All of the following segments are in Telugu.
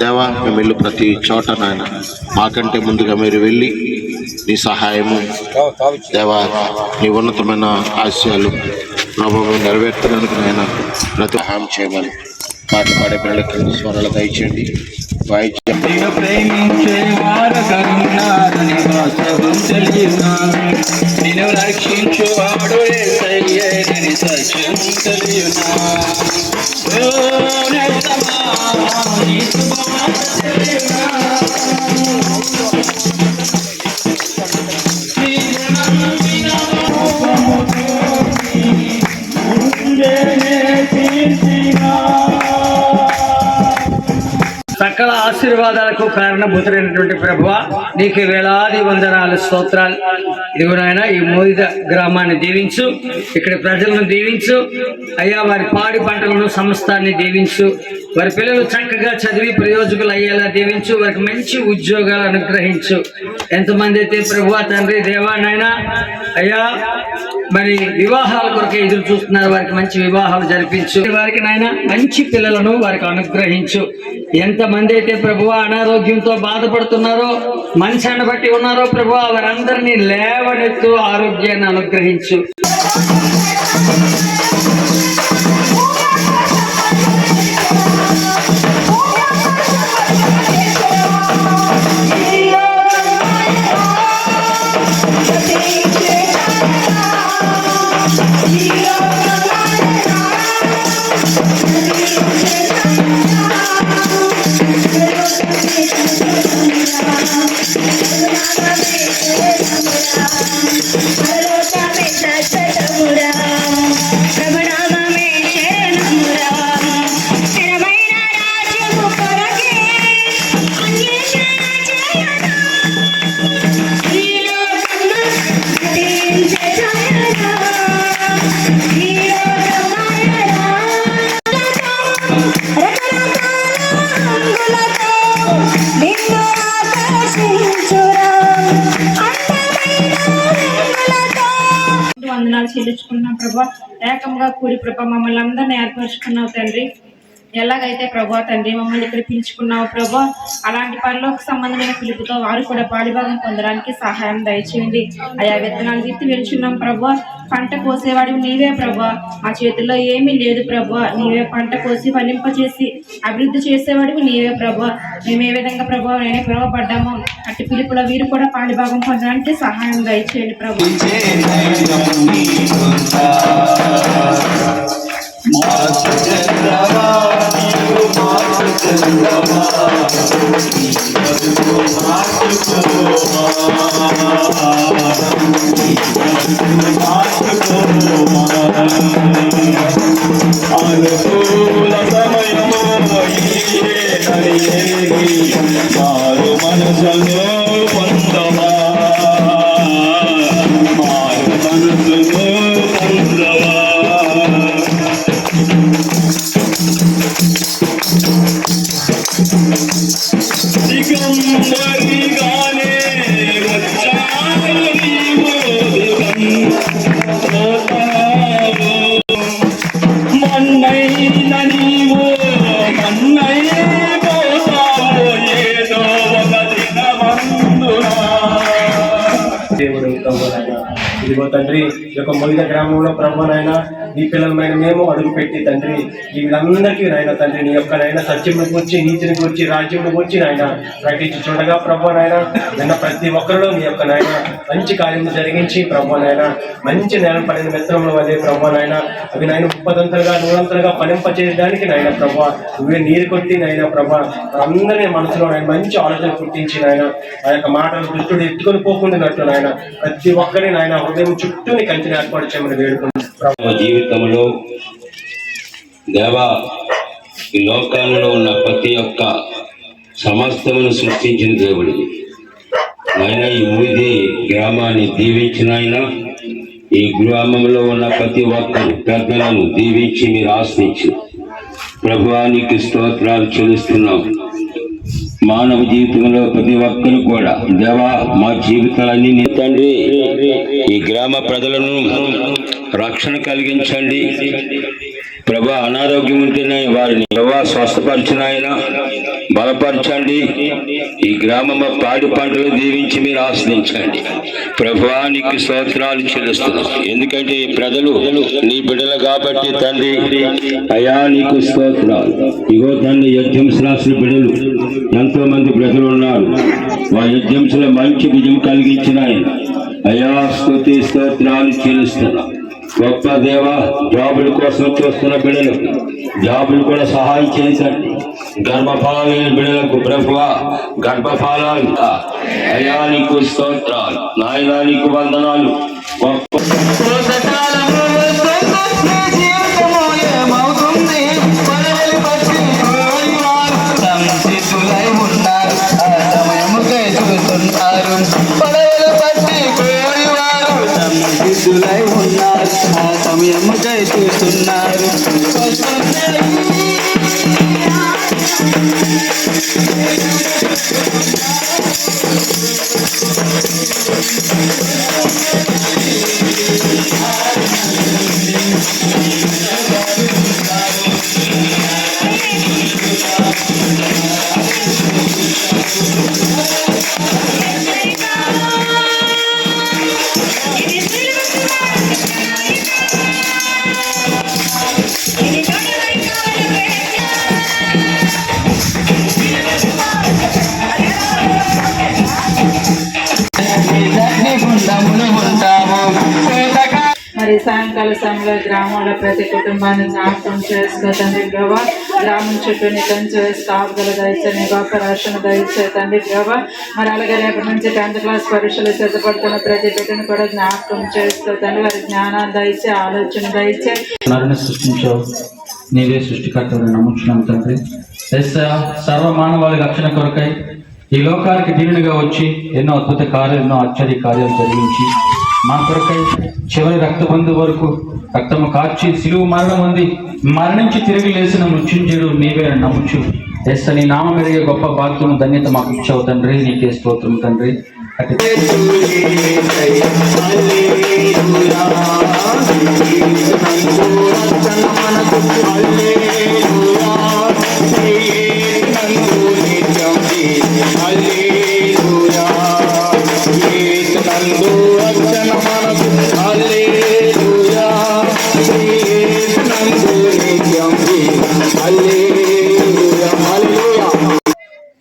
దేవా, మేము వెళ్ళు ప్రతి చోట నాయన మాకంటే ముందుగా మీరు వెళ్ళి నీ సహాయము దేవా, నీ ఉన్నతమైన ఆశయాలు ప్రభావం నెరవేర్చడానికి నాయన ప్రతి సహాయం చేయమని పాటలు పాడే పిల్లలకి స్వరాలు దయచేయండి. ప్రేమించే వారు కరుణారని వాస్తవం తెలియనా, నేను రక్షించువాడు యేసయ్యేనని సత్యం తెలియనా. సకల ఆశీర్వాదాలకు కారణభూతులైనటువంటి ప్రభువా, నీకు వేలాది వందనాలు, స్తోత్రాలు. ఇదిగో నాయన, ఈ మోయిద గ్రామాన్ని దీవించు, ఇక్కడ ప్రజలను దీవించు అయ్యా, వారి పాడి పంటలను సమస్తాన్ని దీవించు, వారి పిల్లలు చక్కగా చదివి ప్రయోజకులు అయ్యేలా దీవించు, వారికి మంచి ఉద్యోగాలు అనుగ్రహించు. ఎంతమంది అయితే ప్రభువా తండ్రి దేవా నాయన అయ్యా మరి వివాహాల కొరకు ఎదురు చూస్తున్నారు, వారికి మంచి వివాహాలు జరిపించు, వారికి నాయన మంచి పిల్లలను వారికి అనుగ్రహించు. ఎంతమంది అయితే ప్రభువా అనారోగ్యంతో బాధపడుతున్నారో, మంచాన్ని బట్టి ఉన్నారో ప్రభువా, వారందరినీ లేవనెత్తు, ఆరోగ్యాన్ని అనుగ్రహించు. వందనాలు చెల్లించుకున్నాం ప్రభా. ఏకంగా కూడి ప్రభా మమ్మల్ని అందరినీ ఏర్పరచుకున్నావు తండ్రి. ఎలాగైతే ప్రభా తండ్రి మమ్మల్ని ఇక్కడ పిలుచుకున్నావు ప్రభా, అలాంటి పనిలోకి సంబంధమైన పిలుపుతో వారు కూడా పాడిభాగం పొందడానికి సహాయం దయచేయండి. ఆయా విత్తనాలు విత్తి వెళ్చున్నాం ప్రభా. పంట కోసేవాడివి నీవే ప్రభా, మా చేతుల్లో ఏమీ లేదు ప్రభా. నీవే పంట కోసి ఫలింపచేసి అభివృద్ధి చేసేవాడివి నీవే ప్రభా. మేము ఏ విధంగా ప్రభా నేనే పిలువబడ్డామో అట్టి పిలుపులో వీరు కూడా పాడిభాగం పొందడానికి సహాయం దయచేయండి ప్రభా. అనుకూల సమయము మారు మనసులో పొందవా, మారు మనసులో పొందవా. దిగంబరిగానే వచ్చావు నీవు, మన్నైన నీవు మన్నై పోతావు ఏదో ఒక దినమందునా. దేవుడు ఇదిగో తండ్రి, ఈ యొక్క మొయిద గ్రామంలో ప్రభునైనా నీ పిల్లలమైన మేము అడుగుపెట్టి తండ్రి, వీళ్ళందరికీ నాయన తండ్రి నీ యొక్క నాయన సత్యమును గురించి, నీతిని గురించి, రాజ్యమును గురించి నాయన ప్రకటించి చూడగా ప్రభునైనా నిన్న ప్రతి ఒక్కరిలో నీ యొక్క నాయన మంచి కార్యము జరిగించి ప్రభునైనా మంచి నేల పడిన మిత్రముల వల్లే ప్రభునైనా అవి నాయన ఉప్పదంతలుగా నూరంతలుగా ఫలింపచేయడానికి నాయన ప్రభా నువ్వే నీరు కొట్టి నాయన ప్రభా అందరినీ మనసులో నాయన మంచి ఆలోచన పుట్టించి నాయన ఆ యొక్క మాటలు దుష్టుడు ఎత్తుకొని పోకుండానట్టు నాయన ప్రతి ఒక్కరి నాయన హృదయం చుట్టూని కంచెని ఏర్పాటు చేయమని వేడుకుంటున్నాం. జీవితంలో దేవా, ఈ లోకాలలో ఉన్న ప్రతి ఒక్క సమస్తమును సృష్టించిన దేవుడిని నాయన, ఈ మూది గ్రామాన్ని దీవించిన ఆయన, ఈ గ్రామంలో ఉన్న ప్రతి ఒక్కరు పెద్దలను దీవించి మీరు ఆశ్రయించు. ప్రభువానికి స్తోత్రాలు చెల్లిస్తున్నాం. మానవ జీవితంలో ప్రతి ఒక్కరు కూడా దేవా మా జీవితాలన్నీ నీ తండ్రి ఈ గ్రామ ప్రజలను రక్షణ కలిగించండి ప్రభా. అనారోగ్యం ఉంటేనే వారిని ప్రభా స్వస్థపరిచిన ఆయన బలపరచండి. ఈ గ్రామం పాడి పంటలు దీవించి మీరు ఆశ్రయించండి. ప్రభువా నీకు స్తోత్రాలు చెల్లిస్తున్నాం, ఎందుకంటే ఈ ప్రజలు నీ బిడ్డలు కాబట్టి తండ్రి. అయ్యా నీకు స్తోత్రాలు. ఇగో తండ్రి యజ్ఞంస్ రాసిన బిడ్డలు ఎంతో మంది ప్రజలు ఉన్నారు. ఆ యజ్ఞంసులో మంచి విజయం కలిగించిన అయ్యా స్తుతి స్తోత్రాలు చెల్లిస్తున్నాం. గొప్ప దేవ, జాబుల కోసం చూస్తున్న బిడ్డలకు జాబులు కూడా సహాయం చేయండి. గర్భఫలాలు లేని బిడ్డలకు ప్రభువా గర్భఫలాలు అయ్యా నీకు స్తోత్రాలు. నాయనా నీకు వందనాలు. గొప్ప సమయముకై చూస్తున్నారు. మరి సాయంకాల సమయంలో గ్రామంలో ప్రతి కుటుంబాన్ని జ్ఞాపకం చేసుకో తండ్రి ప్రభా. గ్రామం చుట్టూ నీ కంచె వేసి కాపుదల దయచే, నీ గొప్ప రక్షణ దయచే తండ్రి ప్రభా. మరి అలాగే రేపటి నుంచి 10th క్లాస్ పరీక్షలు సిద్ధపడుతున్న ప్రతి బిడ్డను కూడా జ్ఞాపకం చేసుకో తండ్రి. వారి జ్ఞానాన్ని దయచే, ఆలోచన దయచే. నరుని సృష్టించావు, నీవే సృష్టికర్తని నమ్ముచున్నాం తండ్రి. సర్వ మానవాళి రక్షణ కొరకై ఈ లోకానికి దీనునిగా వచ్చి ఎన్నో అద్భుత కార్యాలు, ఎన్నో ఆశ్చర్య కార్యాలు జరిగించి మా కొరకై చివరి రక్తబంధు వరకు రక్తము కార్చి సిలువు మరణం ఉంది, మరణించి తిరిగి లేచిన మృత్యుంజయుడు నీవే నమ్ముచు నీ నామం ఎరిగే గొప్ప భాగ్యం ధన్యత మాకు ఇచ్చావు తండ్రి. నీకే స్తోత్రం తండ్రి.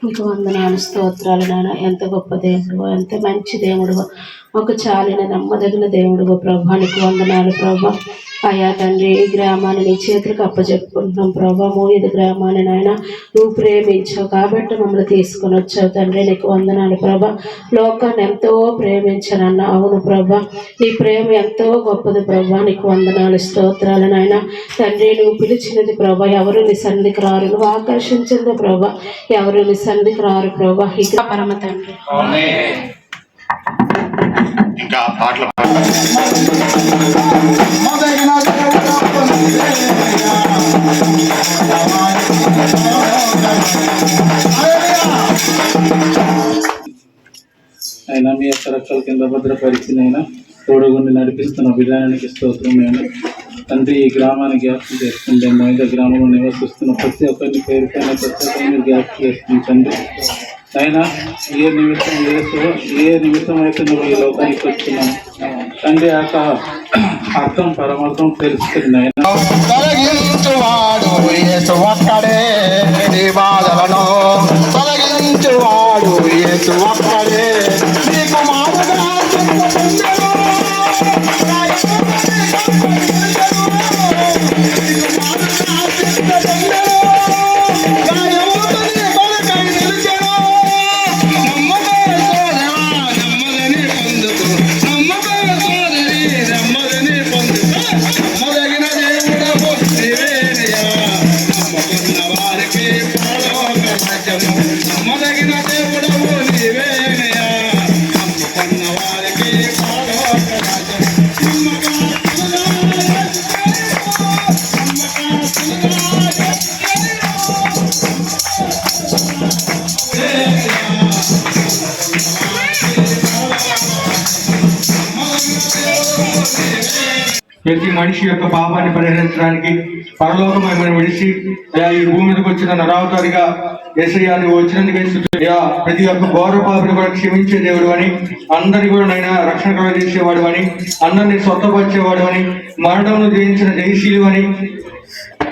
నీకు వందనాలు, స్తోత్రాలు నాయన. ఎంత గొప్ప దేవుడు, ఎంత మంచి దేవుడు, ఒక చాలిన నమ్మదగిన దేవుడు ప్రభా. నీకు వందనాలు ప్రభా. అయ్యా తండ్రి, ఈ గ్రామాన్ని నీ చేతులకు అప్పచెప్పుకుంటున్నాం ప్రభా. మూడు గ్రామాన్ని నాయన నువ్వు ప్రేమించావు కాబట్టి మమ్మల్ని తీసుకొని వచ్చావు తండ్రి. నీకు వందనాలు ప్రభా. లోకాన్ని ఎంతో ప్రేమించానన్న అవును ప్రభా, నీ ప్రేమ ఎంతో గొప్పది ప్రభా. నీకు వందనాలు, స్తోత్రాలు నాయన. తండ్రి, నువ్వు పిలిచినది ప్రభా, ఎవరు నీ సన్నిధికి రారు. నువ్వు ఆకర్షించింది ప్రభా, ఎవరు నీ సన్నిధికి రారు ప్రభా. ఇక పరమ తండ్రి. ఇంకా పాటలు అయినా మీ యొక్క రక్షల కింద భద్రపరిచినైనా తోడుగుండి నడిపిస్తున్న విధానానికి స్తోత్రమైన తండ్రి. ఈ గ్రామాన్ని జ్ఞాపకం చేసుకుంటే మైదా గ్రామంలో నివసిస్తున్న ప్రతి ఒక్కరిని పేరు పైన ప్రతి ఒక్కరిని జ్ఞాపకం చేసుకుంటండి. అయినా ఏ నిమిత్తం అయితే నువ్వు ఈ లోకానికి వచ్చినావు తండ్రి, అర్థం పరమార్థం తెలుస్తుంది. అయినా తొలగించువాడు యేసు ఒక్కడే, నీ బాధలను తొలగించువాడు యేసు ఒక్కడే. నీకు మారుగా ప్రతి మనిషి యొక్క పాపాన్ని పరిహరించడానికి పరలోకం మిమ్మల్ని విడిచి అయ్యా ఈ భూమి మీదకి వచ్చిన నరావతారిగా యేసయ్యా నువ్వు వచ్చినందుకే అయ్యా ప్రతి ఒక్క ఘోర పాపిని కూడా క్షమించే దేవుడు అని, అందరినీ కూడా నైనా రక్షణ కలగజేసేవాడు అని, అందరినీ స్వస్థపరిచేవాడు అని, మరణంను జయించిన జయశీలు అని,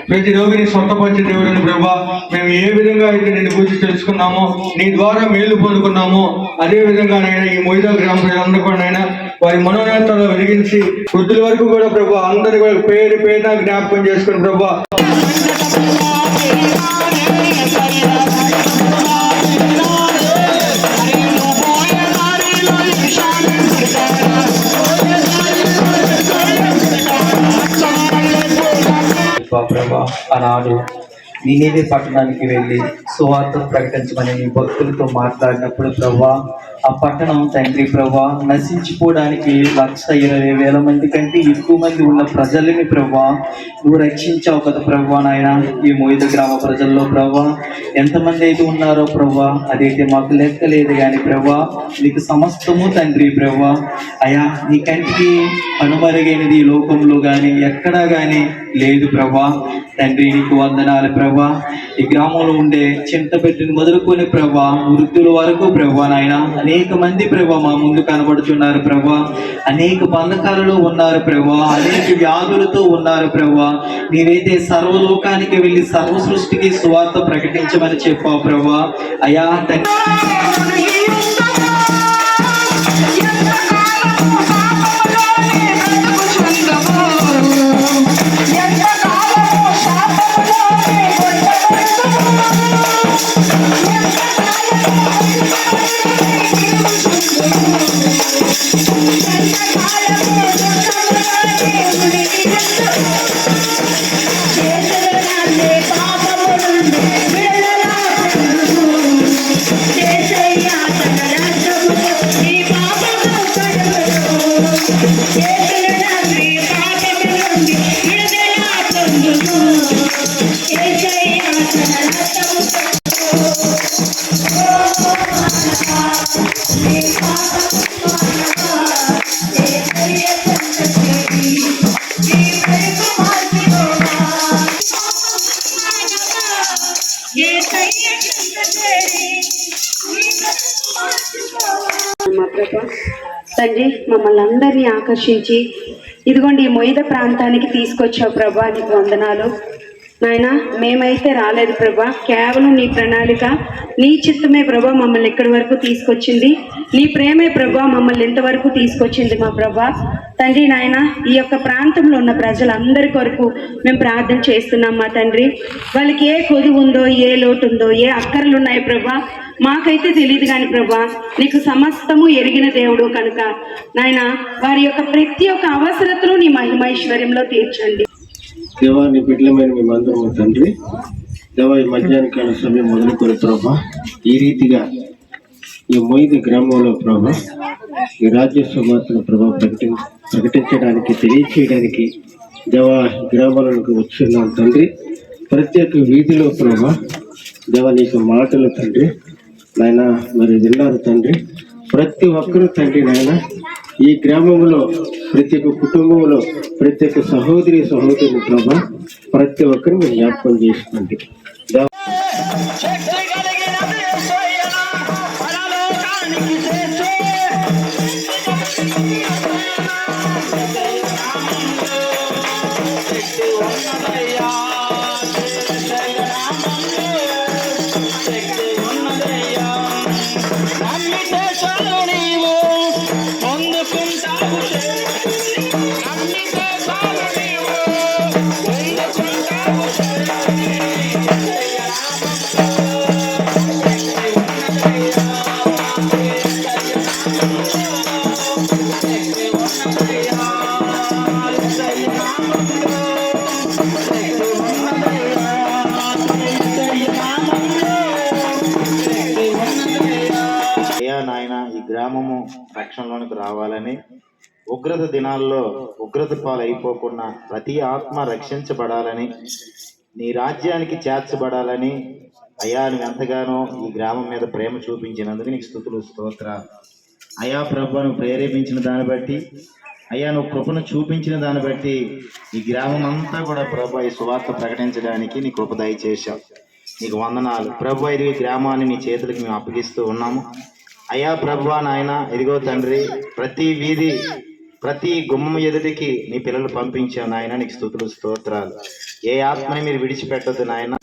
ప్రతి రోగిని స్వస్థపరిచే దేవుడు అని ప్రభా, మేము ఏ విధంగా అయితే నేను గురించి తెలుసుకున్నామో, నీ ద్వారా మేలు పొందుకున్నామో అదే విధంగా నైనా ఈ మొయిదా గ్రామ ప్రజలందరూ కూడా నైనా వారి మనోనేతలు వెలిగించి వృద్ధుల వరకు కూడా ప్రభా అందరి కూడా పేరు పేరున జ్ఞాపకం చేసుకుని ప్రభా ప్రభా ఆనాడు నినేవే పట్టణానికి వెళ్ళి సువార్త ప్రకటించమని నీ భక్తులతో మాట్లాడినప్పుడు ప్రభా ఆ పట్టణం తండ్రి ప్రభా నశించిపోవడానికి 1,20,000 మంది కంటే ఎక్కువ మంది ఉన్న ప్రజలని ప్రభా నువ్వు రక్షించావు కదా ప్రభా నాయన. ఈ మొయిద గ్రామ ప్రజల్లో ప్రభా ఎంతమంది అయితే ఉన్నారో ప్రభా అదైతే మాకు లెక్క లేదు కానీ ప్రభా నీకు సమస్తము తండ్రి ప్రభా. అయా నీ కంటికి కనుమరుగైనది ఈ లోకంలో కానీ ఎక్కడా కానీ లేదు ప్రభా. తండ్రి నీకు వందనాలు ప్రభా. ఈ గ్రామంలో ఉండే చింత పెట్టిన మొదలుకొని ప్రభా వృద్ధుల వరకు ప్రభా నాయన అనేక మంది ప్రభా మా ముందు కనబడుతున్నారు ప్రభా. అనేక బంధకాలలో ఉన్నారు ప్రభా, అనేక వ్యాధులతో ఉన్నారు ప్రభా. నీవైతే సర్వలోకానికి వెళ్ళి సర్వ సృష్టికి సువార్త ప్రకటించమని చెప్పావు ప్రభా. అయా తండ్రి మమ్మల్ని అందరినీ ఆకర్షించి ఇదిగోండి ఈ మొయిద ప్రాంతానికి తీసుకొచ్చావు ప్రభా, నీకు వందనాలు నాయన. మేమైతే రాలేదు ప్రభా, కేవలం నీ ప్రణాళిక నీ చిత్తమే ప్రభా మమ్మల్ని ఇక్కడి వరకు తీసుకొచ్చింది. నీ ప్రేమే ప్రభా మమ్మల్ని ఇంతవరకు తీసుకొచ్చింది మా ప్రభా. తండ్రి నాయన ఈ యొక్క ప్రాంతంలో ఉన్న ప్రజలందరి కొరకు మేము ప్రార్థన చేస్తున్నాం మా తండ్రి. వాళ్ళకి ఏ కొది ఉందో, ఏ లోటు ఉందో, ఏ అక్కర్లు ఉన్నాయి ప్రభా మాకైతే తెలియదు కానీ ప్రభా నీకు సమస్తము ఎరిగిన దేవుడు కనుక నాయన వారి యొక్క ప్రతి ఒక్క అవసరతను నీ మహిమైశ్వర్యంలో తీర్చండి. దేవా నీ బిడ్డలమైన మేమందరం తండ్రి దేవా ఈ మధ్యాహ్న కాల సమయం మొదలుకొని ప్రభా ఈ రీతిగా ఈ మొయిద గ్రామంలో ప్రభా ఈ రాజ్య సువార్తను ప్రభా ప్రకటించడానికి తెలియచేయడానికి దేవా గ్రామాలకు వచ్చున్నాం తండ్రి. ప్రత్యేక వీధిలో ప్రభా దేవా నీకు మాటలు తండ్రి నాయన మరి విన్నారు తండ్రి. ప్రతి ఒక్కరూ తండ్రి నాయన ఈ గ్రామంలో ప్రతి ఒక్క కుటుంబంలో ప్రతి ఒక్క సహోదరుని ప్రభా ప్రతి ఒక్కరిని మీరు జ్ఞాపకం చేసుకోండి. గ్రామము రక్షణలోనికి రావాలని, ఉగ్రత దినాల్లో ఉగ్రత పాలైపోకుండా ప్రతి ఆత్మ రక్షించబడాలని, నీ రాజ్యానికి చేర్చబడాలని అయ్యా నువ్వు ఎంతగానో ఈ గ్రామం మీద ప్రేమ చూపించినందుకు నీకు స్తుతులు స్తోత్రాలు. అయా ప్రభువును ప్రేరేపించిన దాన్ని బట్టి అయ్యా నువ్వు కృపను చూపించిన దాన్ని బట్టి ఈ గ్రామం అంతా కూడా ప్రభు ఈ సువార్త ప్రకటించడానికి నీ కృప దయచేశావు. నీకు వందనాలు ప్రభు. ఇది గ్రామాన్ని నీ చేతులకు మేము అప్పగిస్తూ ఉన్నాము అయ్యా ప్రభు. నాయన ఇదిగో తండ్రి, ప్రతి వీధి ప్రతి గుమ్మం ఎదుటికి నీ పిల్లలు పంపించావు నాయన. నీకు స్తుతులు స్తోత్రాలు. ఏ ఆత్మని మీరు విడిచిపెట్టొద్దు నాయన.